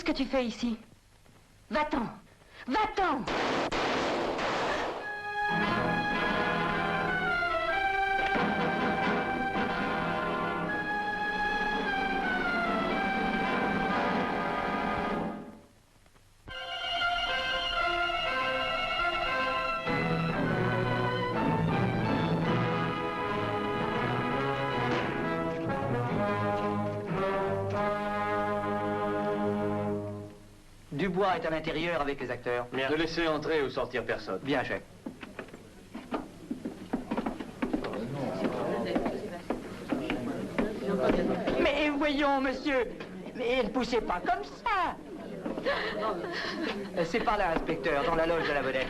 que tu fais ici? Va-t'en! Va-t'en! Dubois est à l'intérieur avec les acteurs. Ne laissez entrer ou sortir personne. Bien, chef. Mais voyons, monsieur, mais ne poussez pas comme ça. C'est par là, inspecteur, dans la loge de la vedette.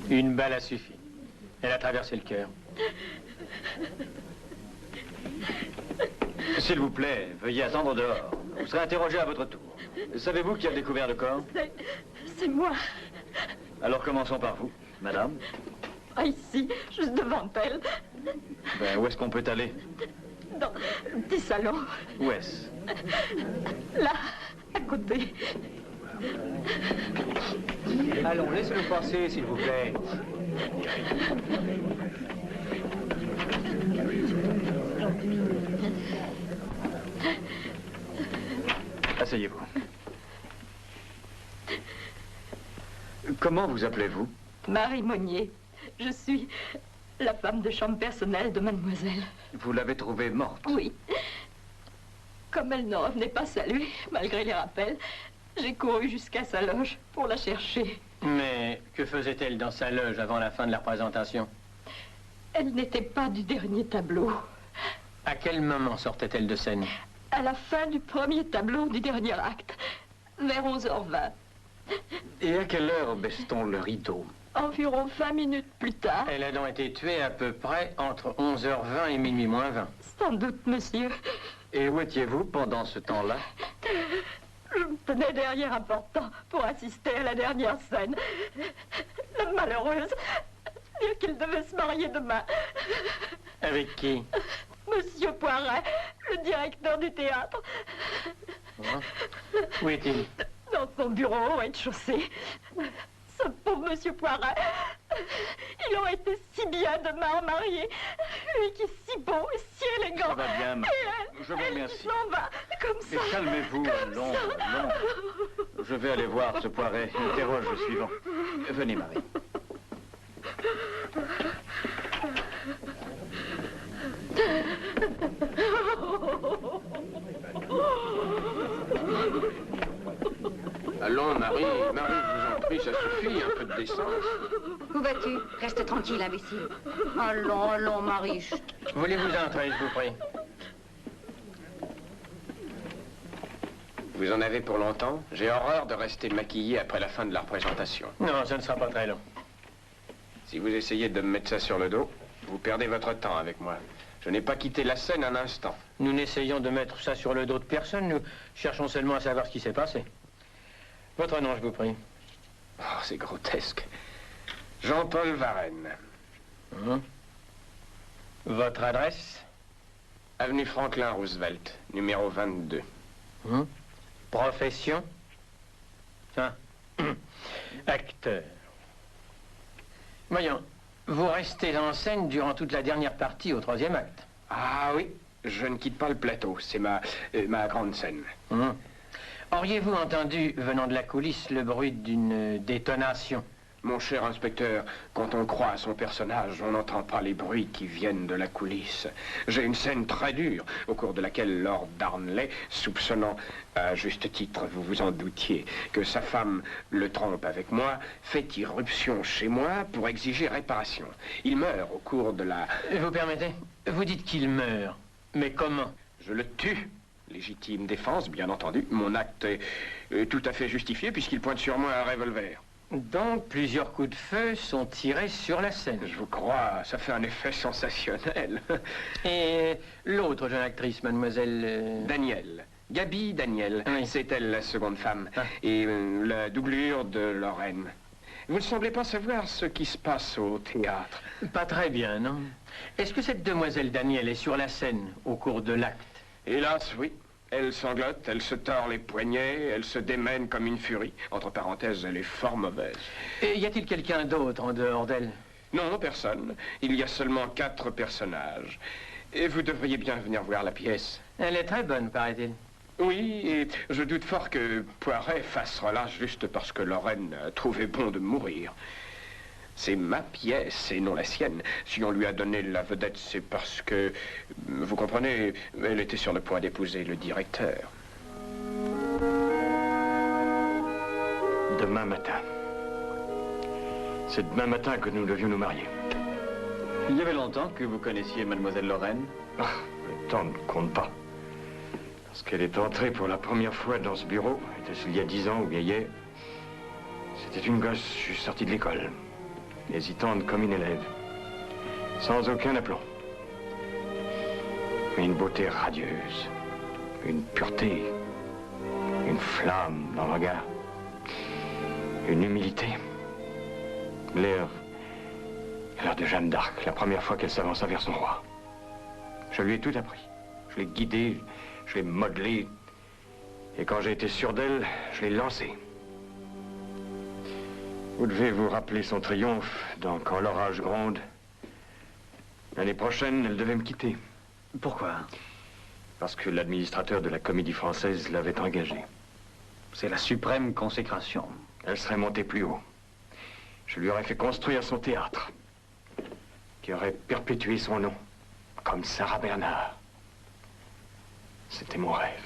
Une balle a suffi. Elle a traversé le cœur. S'il vous plaît, veuillez attendre dehors. Vous serez interrogé à votre tour. Savez-vous qui a découvert le corps? C'est moi. Alors commençons par vous, madame. Ah, ici, juste devant elle. Ben, où est-ce qu'on peut aller? Dans le petit salon. Où est-ce? Là, à côté. Allons, laissez-nous passer, s'il vous plaît. Asseyez-vous. Comment vous appelez-vous? Marie Monnier. Je suis la femme de chambre personnelle de mademoiselle. Vous l'avez trouvée morte? Oui. Comme elle ne revenait pas saluer, malgré les rappels, j'ai couru jusqu'à sa loge pour la chercher. Mais que faisait-elle dans sa loge avant la fin de la représentation? Elle n'était pas du dernier tableau. À quel moment sortait-elle de scène? À la fin du premier tableau du dernier acte, vers 11h20. Et à quelle heure baisse-t-on le rideau? Environ 20 minutes plus tard. Elle a donc été tuée à peu près entre 11h20 et minuit moins 20. Sans doute, monsieur. Et où étiez-vous pendant ce temps-là? Je me tenais derrière un portant pour assister à la dernière scène. La malheureuse, dire qu'il devait se marier demain. Avec qui? Monsieur Poiret, le directeur du théâtre. Hein? Où est-il? Dans son bureau, au rez-de-chaussée. Ce pauvre Monsieur Poiret, il aurait été si bien demain marié. Lui qui est si beau et si élégant. Ça va bien, et elle, je vous remercie. Elle s'en va, comme ça. Mais calmez-vous, non. Je vais aller voir ce Poiret. Interroge le suivant. Venez, Marie. Allons, Marie, je vous en prie, ça suffit, un peu de décence. Où vas-tu? Reste tranquille, imbécile. Allons, allons, Marie. Chut. Voulez-vous entrer, je vous prie? Vous en avez pour longtemps? J'ai horreur de rester maquillé après la fin de la représentation. Non, ça ne sera pas très long. Si vous essayez de me mettre ça sur le dos, vous perdez votre temps avec moi. Je n'ai pas quitté la scène un instant. Nous n'essayons de mettre ça sur le dos de personne. Nous cherchons seulement à savoir ce qui s'est passé. Votre nom, je vous prie. Oh, c'est grotesque. Jean-Paul Varenne. Votre adresse? Avenue Franklin Roosevelt, numéro 22. Profession? Ah. Acteur. Voyons, vous restez en scène durant toute la dernière partie au troisième acte. Ah oui, je ne quitte pas le plateau. C'est ma grande scène. Auriez-vous entendu, venant de la coulisse, le bruit d'une détonation? Mon cher inspecteur, quand on croit à son personnage, on n'entend pas les bruits qui viennent de la coulisse. J'ai une scène très dure, au cours de laquelle Lord Darnley, soupçonnant, à juste titre, vous vous en doutiez, que sa femme le trompe avec moi, fait irruption chez moi pour exiger réparation. Il meurt au cours de la... Vous permettez? Vous dites qu'il meurt. Mais comment? Je le tue. Légitime défense, bien entendu. Mon acte est tout à fait justifié puisqu'il pointe sur moi un revolver. Donc, plusieurs coups de feu sont tirés sur la scène. Je vous crois, ça fait un effet sensationnel. Et l'autre jeune actrice, mademoiselle... Daniel. Gaby Daniel. Oui. C'est elle, la seconde femme. Et la doublure de Lorraine. vous ne semblez pas savoir ce qui se passe au théâtre. Pas très bien, non? Est-ce que cette demoiselle Daniel est sur la scène au cours de l'acte? Hélas, oui. Elle sanglote, elle se tord les poignets, elle se démène comme une furie. Entre parenthèses, elle est fort mauvaise. Et y a-t-il quelqu'un d'autre en dehors d'elle? Non, personne. Il y a seulement 4 personnages. Et vous devriez bien venir voir la pièce. Elle est très bonne, paraît-il. Oui, et je doute fort que Poiret fasse relâche juste parce que Lorraine a trouvé bon de mourir. C'est ma pièce et non la sienne. Si on lui a donné la vedette, c'est parce que, vous comprenez, elle était sur le point d'épouser le directeur. Demain matin. C'est demain matin que nous devions nous marier. Il y avait longtemps que vous connaissiez Mademoiselle Lorraine? Ah, le temps ne compte pas. Parce qu'elle est entrée pour la première fois dans ce bureau, était-ce il y a 10 ans ou bien hier? C'était une gosse juste sortie de l'école, hésitante comme une élève, sans aucun aplomb. Mais une beauté radieuse, une pureté, une flamme dans le regard, une humilité. L'air de Jeanne d'Arc, la première fois qu'elle s'avança vers son roi. Je lui ai tout appris. Je l'ai guidée, je l'ai modelée. Et quand j'ai été sûr d'elle, je l'ai lancée. Vous devez vous rappeler son triomphe dans Quand l'orage gronde. L'année prochaine, elle devait me quitter. Pourquoi? Parce que l'administrateur de la Comédie Française l'avait engagée. C'est la suprême consécration. Elle serait montée plus haut. Je lui aurais fait construire son théâtre, qui aurait perpétué son nom, comme Sarah Bernard. C'était mon rêve.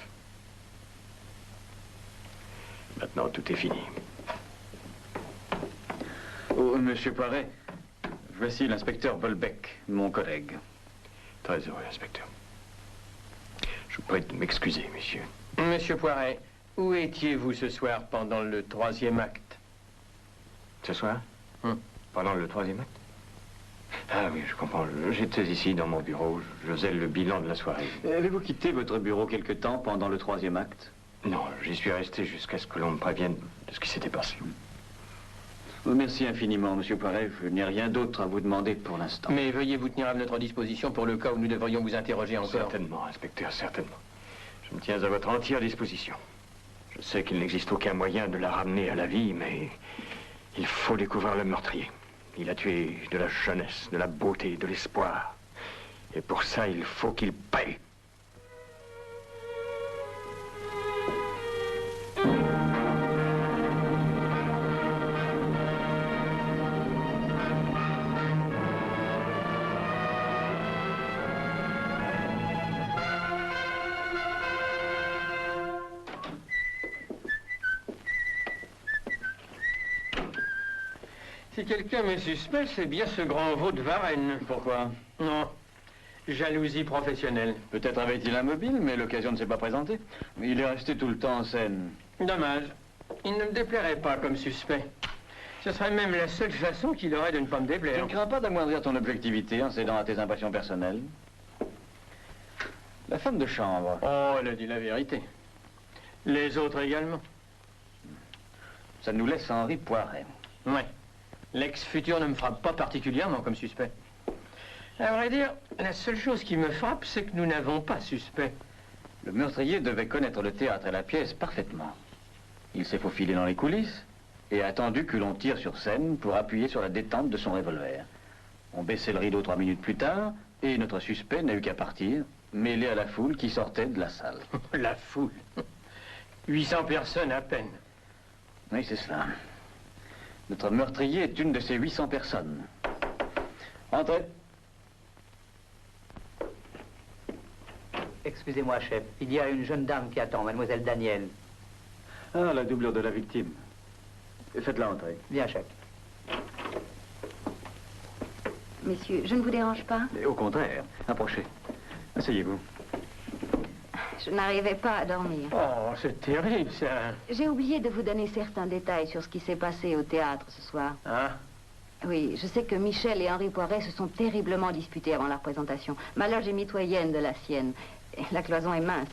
Maintenant, tout est fini. Oh, monsieur Poiret, voici l'inspecteur Volbeck, mon collègue. Très heureux, inspecteur. Je vous prie de m'excuser, messieurs. Monsieur Poiret, où étiez-vous ce soir pendant le 3e acte? Ce soir? Pendant le 3e acte? Ah oui, je comprends. J'étais ici dans mon bureau. Je faisais le bilan de la soirée. Avez-vous quitté votre bureau quelque temps pendant le 3e acte? Non, j'y suis resté jusqu'à ce que l'on me prévienne de ce qui s'était passé. Merci infiniment, monsieur Poiret. Je n'ai rien d'autre à vous demander pour l'instant. Mais veuillez vous tenir à notre disposition pour le cas où nous devrions vous interroger encore. Certainement, inspecteur, certainement. Je me tiens à votre entière disposition. Je sais qu'il n'existe aucun moyen de la ramener à la vie, mais il faut découvrir le meurtrier. Il a tué de la jeunesse, de la beauté, de l'espoir. Et pour ça, il faut qu'il paie. Si quelqu'un me suspect, c'est bien ce grand veau de Varennes. Pourquoi? Non. Jalousie professionnelle. Peut-être avait-il un mobile, mais l'occasion ne s'est pas présentée. Il est resté tout le temps en scène. Dommage. Il ne me déplairait pas comme suspect. Ce serait même la seule façon qu'il aurait de ne pas me Tu déplaire. ne crains pas d'amoindrir ton objectivité en cédant à tes impressions personnelles? La femme de chambre. Oh, elle a dit la vérité. Les autres également. Ça nous laisse Henri Poiret. Ouais. L'ex-futur ne me frappe pas particulièrement comme suspect. À vrai dire, la seule chose qui me frappe, c'est que nous n'avons pas suspect. Le meurtrier devait connaître le théâtre et la pièce parfaitement. Il s'est faufilé dans les coulisses et a attendu que l'on tire sur scène pour appuyer sur la détente de son revolver. On baissait le rideau 3 minutes plus tard et notre suspect n'a eu qu'à partir, mêlé à la foule qui sortait de la salle. La foule. 800 personnes à peine. Oui, c'est cela. Notre meurtrier est une de ces 800 personnes. Entrez. Excusez-moi, chef. Il y a une jeune dame qui attend, mademoiselle Daniel. Ah, la doublure de la victime. Faites-la entrer. Bien, chef. Messieurs, je ne vous dérange pas? Et au contraire, approchez. Asseyez-vous. Je n'arrivais pas à dormir. Oh, c'est terrible, ça. J'ai oublié de vous donner certains détails sur ce qui s'est passé au théâtre ce soir. Hein? Oui, je sais que Michel et Henri Poiret se sont terriblement disputés avant la représentation. Ma loge est mitoyenne de la sienne. La cloison est mince.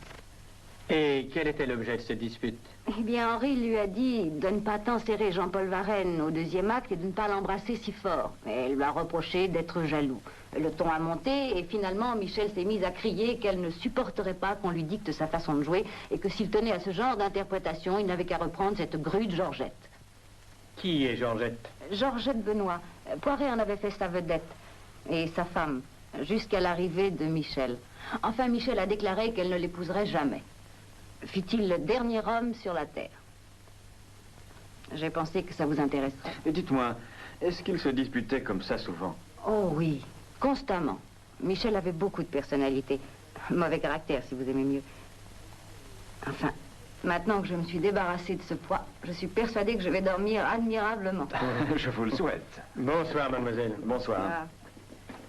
Et quel était l'objet de cette dispute? Eh bien, Henri lui a dit de ne pas tant serrer Jean-Paul Varenne au deuxième acte et de ne pas l'embrasser si fort. Et elle lui a reproché d'être jaloux. Le ton a monté et finalement, Michel s'est mise à crier qu'elle ne supporterait pas qu'on lui dicte sa façon de jouer et que s'il tenait à ce genre d'interprétation, il n'avait qu'à reprendre cette grue de Georgette. Qui est Georgette? Georgette Benoît. Poiret en avait fait sa vedette. Et sa femme, jusqu'à l'arrivée de Michel. Enfin, Michel a déclaré qu'elle ne l'épouserait jamais. Fut-il le dernier homme sur la terre? J'ai pensé que ça vous intéresserait. Et dites-moi, est-ce qu'ils se disputaient comme ça souvent? Oh oui, constamment. Michel avait beaucoup de personnalité. Mauvais caractère, si vous aimez mieux. Enfin, maintenant que je me suis débarrassée de ce poids, je suis persuadée que je vais dormir admirablement. Je vous le souhaite. Bonsoir, mademoiselle. Bonsoir. Ah.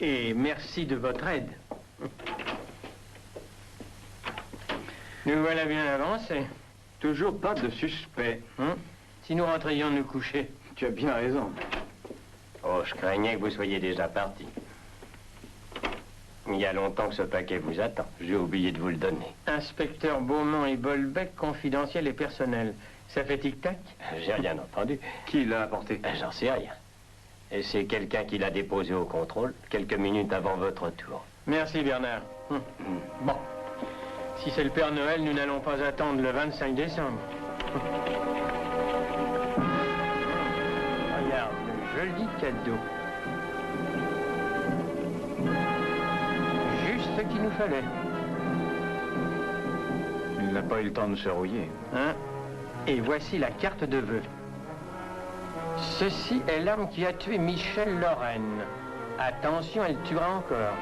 Et merci de votre aide. Nous voilà bien avancés. Toujours pas de suspect. Si nous rentrions nous coucher. Tu as bien raison. Oh, je craignais que vous soyez déjà parti. Il y a longtemps que ce paquet vous attend. J'ai oublié de vous le donner. Inspecteur Beaumont et Bolbec, confidentiel et personnel. Ça fait tic-tac? J'ai rien entendu. Qui l'a apporté? J'en sais rien. Et c'est quelqu'un qui l'a déposé au contrôle, quelques minutes avant votre tour. Merci, Bernard. Bon. Si c'est le Père Noël, nous n'allons pas attendre le 25 décembre. Regarde, le joli cadeau. Juste ce qu'il nous fallait. Il n'a pas eu le temps de se rouiller. Hein? Et voici la carte de vœux. Ceci est l'arme qui a tué Michel Lorraine. Attention, elle tuera encore.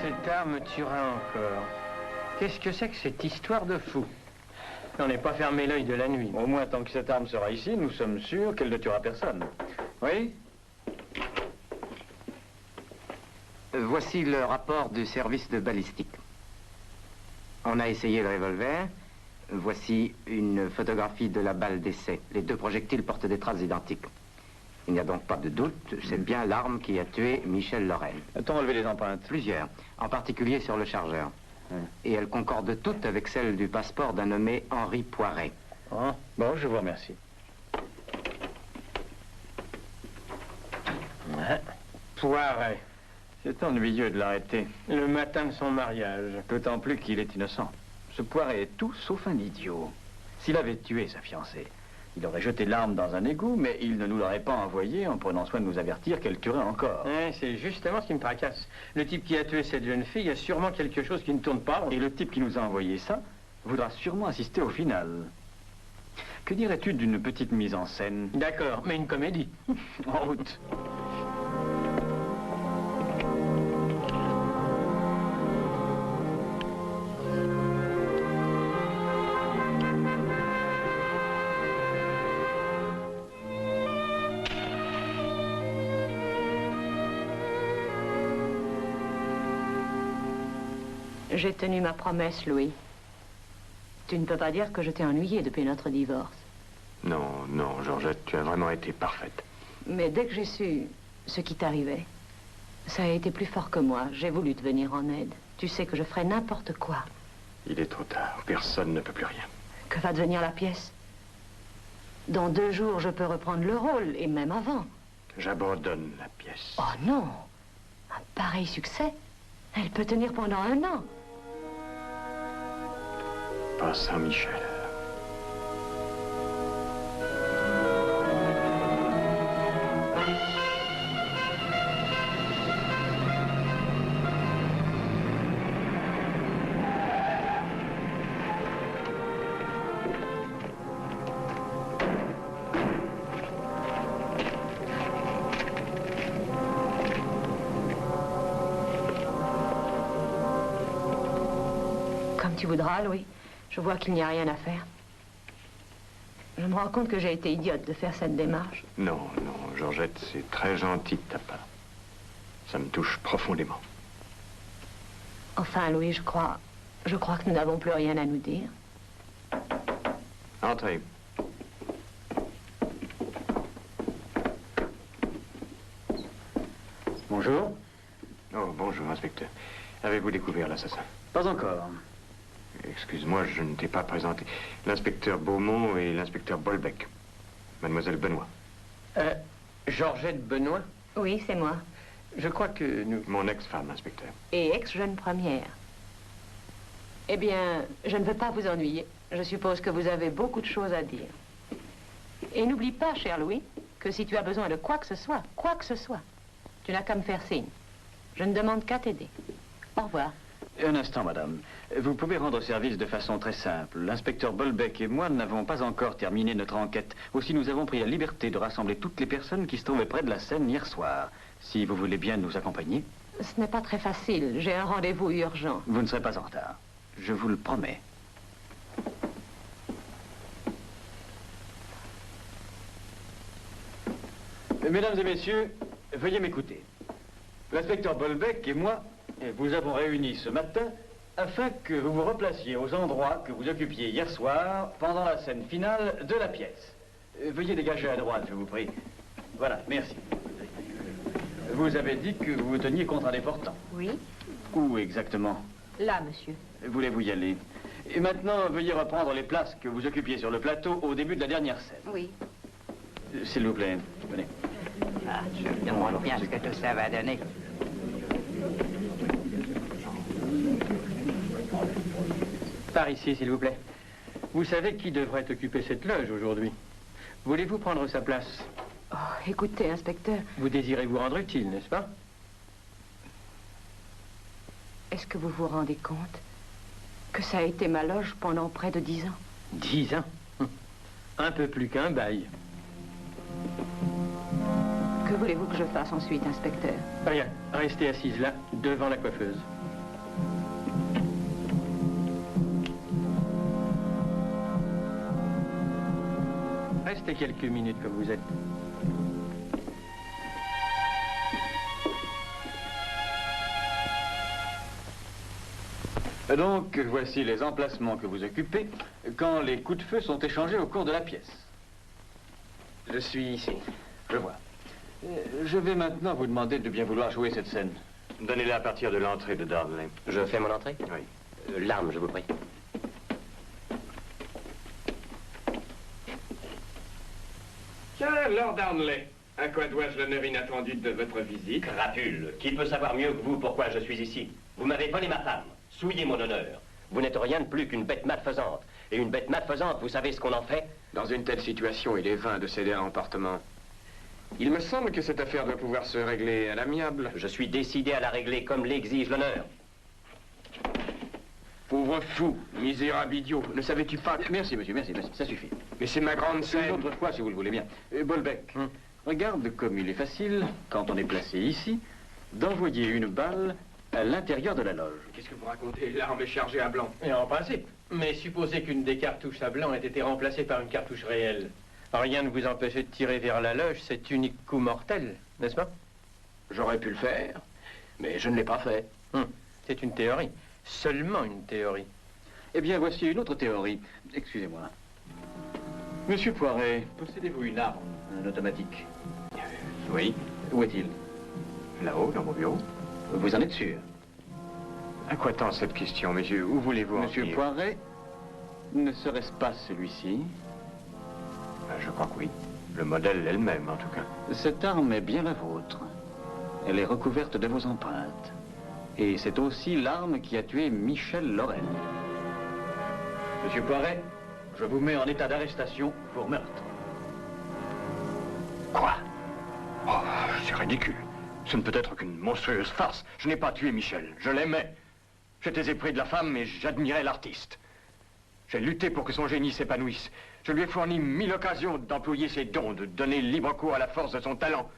Cette arme tuera encore. Qu'est-ce que c'est que cette histoire de fou? On n'est pas fermé l'œil de la nuit. Au moins, tant que cette arme sera ici, nous sommes sûrs qu'elle ne tuera personne. Oui? Voici le rapport du service de balistique. On a essayé le revolver. Voici une photographie de la balle d'essai. Les deux projectiles portent des traces identiques. Il n'y a donc pas de doute, c'est bien l'arme qui a tué Michel Lorraine. A-t-on relevé les empreintes? Plusieurs, en particulier sur le chargeur. Et elles concordent toutes avec celles du passeport d'un nommé Henri Poiret. Ah, bon, je vous remercie. Poiret. C'est ennuyeux de l'arrêter. Le matin de son mariage. D'autant plus qu'il est innocent. Ce Poiret est tout sauf un idiot. S'il avait tué sa fiancée, il aurait jeté l'arme dans un égout, mais il ne nous l'aurait pas envoyée en prenant soin de nous avertir qu'elle tuerait encore. C'est justement ce qui me tracasse. Le type qui a tué cette jeune fille a sûrement quelque chose qui ne tourne pas. Et le type qui nous a envoyé ça voudra sûrement assister au final. Que dirais-tu d'une petite mise en scène? D'accord, mais une comédie. En route. J'ai tenu ma promesse, Louis. Tu ne peux pas dire que je t'ai ennuyé depuis notre divorce. Non, non, Georgette, tu as vraiment été parfaite. Mais dès que j'ai su ce qui t'arrivait, ça a été plus fort que moi. J'ai voulu te venir en aide. Tu sais que je ferai n'importe quoi. Il est trop tard, personne ne peut plus rien. Que va devenir la pièce? Dans 2 jours, je peux reprendre le rôle, et même avant. J'abandonne la pièce. Oh non! Un pareil succès, elle peut tenir pendant 1 an. Pas sans Michel. Comme tu voudras, Louis. Je vois qu'il n'y a rien à faire. Je me rends compte que j'ai été idiote de faire cette démarche. Non, non, Georgette, c'est très gentil de ta part. Ça me touche profondément. Enfin, Louis, je crois que nous n'avons plus rien à nous dire. Entrez. Bonjour. Oh, bonjour, inspecteur. Avez-vous découvert l'assassin? Pas encore. Excuse-moi, je ne t'ai pas présenté. L'inspecteur Beaumont et l'inspecteur Bolbec. Mademoiselle Benoît. Georgette Benoît? Oui, c'est moi. Je crois que nous... Mon ex-femme, inspecteur. Et ex-jeune première. Eh bien, je ne veux pas vous ennuyer. Je suppose que vous avez beaucoup de choses à dire. Et n'oublie pas, cher Louis, que si tu as besoin de quoi que ce soit, tu n'as qu'à me faire signe. Je ne demande qu'à t'aider. Au revoir. Un instant, madame. Vous pouvez rendre service de façon très simple. L'inspecteur Bolbec et moi n'avons pas encore terminé notre enquête. Aussi, nous avons pris la liberté de rassembler toutes les personnes qui se trouvaient près de la scène hier soir. Si vous voulez bien nous accompagner. Ce n'est pas très facile. J'ai un rendez-vous urgent. Vous ne serez pas en retard. Je vous le promets. Mesdames et messieurs, veuillez m'écouter. L'inspecteur Bolbec et moi vous avons réunis ce matin afin que vous vous replaciez aux endroits que vous occupiez hier soir pendant la scène finale de la pièce. Veuillez dégager à droite, je vous prie. Voilà, merci. Vous avez dit que vous vous teniez contre un déportant. Oui. Où exactement? Là, monsieur. Voulez-vous y aller? Et maintenant, veuillez reprendre les places que vous occupiez sur le plateau au début de la dernière scène. Oui. S'il vous plaît, venez. Ah, je me demande bien ce que tout ça va donner. Par ici, s'il vous plaît. Vous savez qui devrait occuper cette loge aujourd'hui? Voulez-vous prendre sa place? Oh, écoutez, inspecteur, Vous désirez vous rendre utile, n'est-ce pas? est-ce que vous vous rendez compte que ça a été ma loge pendant près de 10 ans? 10 ans? Un peu plus qu'un bail. Que voulez-vous que je fasse ensuite, inspecteur? Rien. Restez assise là, devant la coiffeuse. Restez quelques minutes comme vous êtes. Donc, voici les emplacements que vous occupez quand les coups de feu sont échangés au cours de la pièce. Je suis ici. Je vois. Je vais maintenant vous demander de bien vouloir jouer cette scène. Donnez-la à partir de l'entrée de Darnley. Je fais mon entrée? Oui. L'arme, je vous prie. Tiens, Lord Darnley, à quoi dois-je l'honneur inattendu de votre visite? Crapule, qui peut savoir mieux que vous pourquoi je suis ici? Vous m'avez volé ma femme, souillé mon honneur. Vous n'êtes rien de plus qu'une bête malfaisante. Et une bête malfaisante, vous savez ce qu'on en fait? Dans une telle situation, il est vain de céder à l'emportement. Il me semble que cette affaire doit pouvoir se régler à l'amiable. Je suis décidé à la régler comme l'exige l'honneur. Pauvre fou, misérable idiot, ne savais-tu pas que... Merci, monsieur, merci, ça suffit. Mais c'est ma grande Une scène. autre fois, si vous le voulez bien. Bolbec, regarde comme il est facile, quand on est placé ici, d'envoyer une balle à l'intérieur de la loge. Qu'est-ce que vous racontez? L'arme est chargée à blanc. Et en principe. Mais supposez qu'une des cartouches à blanc ait été remplacée par une cartouche réelle. Rien ne vous empêchait de tirer vers la loge cet unique coup mortel, n'est-ce pas? J'aurais pu le faire, mais je ne l'ai pas fait. C'est une théorie. Seulement une théorie. Eh bien, voici une autre théorie. Excusez-moi. Monsieur Poiret, possédez-vous une arme, un automatique? Oui. Où est-il? Là-haut, dans mon bureau. Vous en êtes sûr? À quoi tend cette question, monsieur? Où voulez-vous en Monsieur venir? Poiret, ne serait-ce pas celui-ci? Je crois que oui. Le modèle est le même, en tout cas. Cette arme est bien la vôtre. Elle est recouverte de vos empreintes. Et c'est aussi l'arme qui a tué Michel Lorraine. Monsieur Poiret, je vous mets en état d'arrestation pour meurtre. Quoi? Oh, c'est ridicule. Ce ne peut être qu'une monstrueuse farce. Je n'ai pas tué Michel. Je l'aimais. J'étais épris de la femme et j'admirais l'artiste. J'ai lutté pour que son génie s'épanouisse. Je lui ai fourni 1000 occasions d'employer ses dons, de donner libre cours à la force de son talent.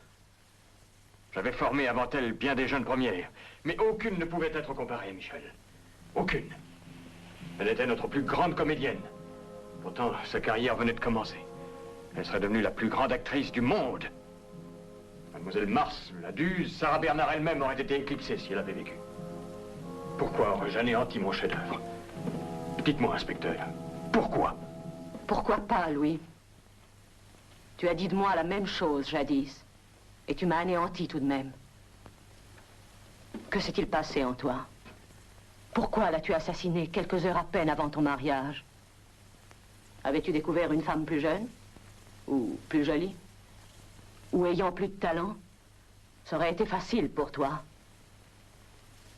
J'avais formé avant elle bien des jeunes premières, mais aucune ne pouvait être comparée à Michel. Aucune. Elle était notre plus grande comédienne. Pourtant, sa carrière venait de commencer. Elle serait devenue la plus grande actrice du monde. Mademoiselle Mars, la Duse, Sarah Bernard elle-même aurait été éclipsée si elle avait vécu. Pourquoi aurais-je anéanti mon chef-d'œuvre? Dites-moi, inspecteur, pourquoi? Pourquoi pas, Louis? Tu as dit de moi la même chose jadis. Et tu m'as anéanti tout de même. Que s'est-il passé en toi? Pourquoi l'as-tu assassiné quelques heures à peine avant ton mariage? Avais-tu découvert une femme plus jeune? Ou plus jolie? Ou ayant plus de talent? Ça aurait été facile pour toi.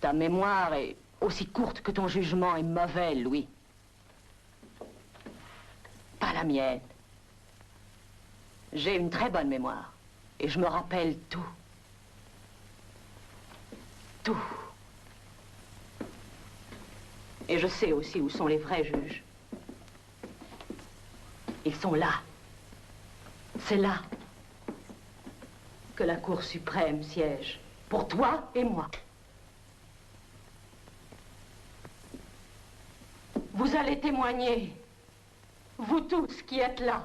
Ta mémoire est aussi courte que ton jugement est mauvais, Louis. Pas la mienne. J'ai une très bonne mémoire. Et je me rappelle tout. Tout. Et je sais aussi où sont les vrais juges. Ils sont là. C'est là que la Cour suprême siège. Pour toi et moi. Vous allez témoigner, vous tous qui êtes là,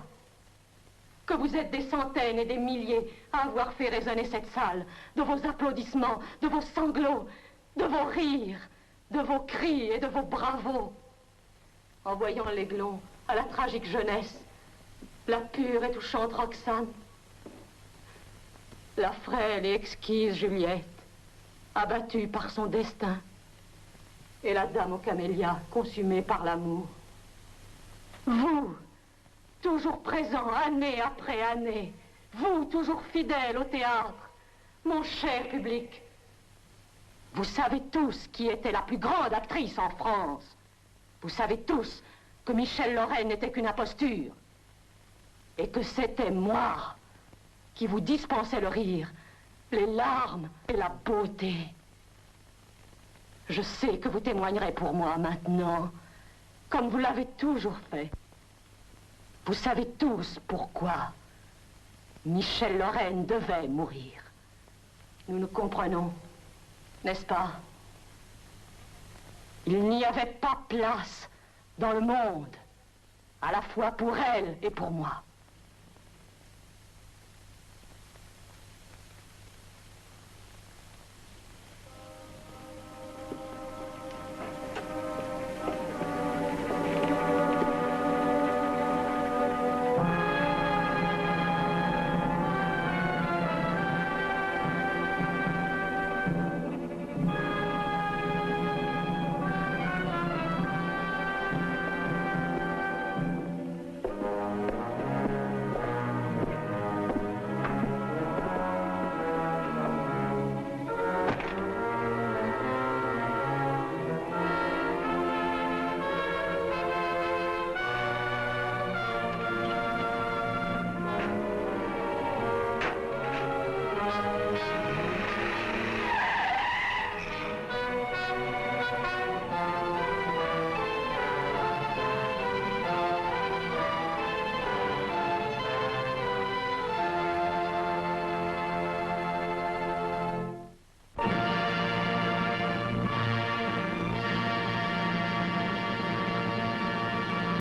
que vous êtes des centaines et des milliers à avoir fait résonner cette salle, de vos applaudissements, de vos sanglots, de vos rires, de vos cris et de vos bravos. En voyant l'aiglon à la tragique jeunesse, la pure et touchante Roxane, la frêle et exquise Juliette, abattue par son destin, et la dame aux camélias, consumée par l'amour. Vous, toujours présent année après année, vous, toujours fidèle au théâtre, mon cher public, vous savez tous qui était la plus grande actrice en France. Vous savez tous que Michel Lorraine n'était qu'une imposture. Et que c'était moi qui vous dispensais le rire, les larmes et la beauté. Je sais que vous témoignerez pour moi maintenant, comme vous l'avez toujours fait. Vous savez tous pourquoi Michel Lorraine devait mourir. Nous nous comprenons, n'est-ce pas? Il n'y avait pas place dans le monde, à la fois pour elle et pour moi.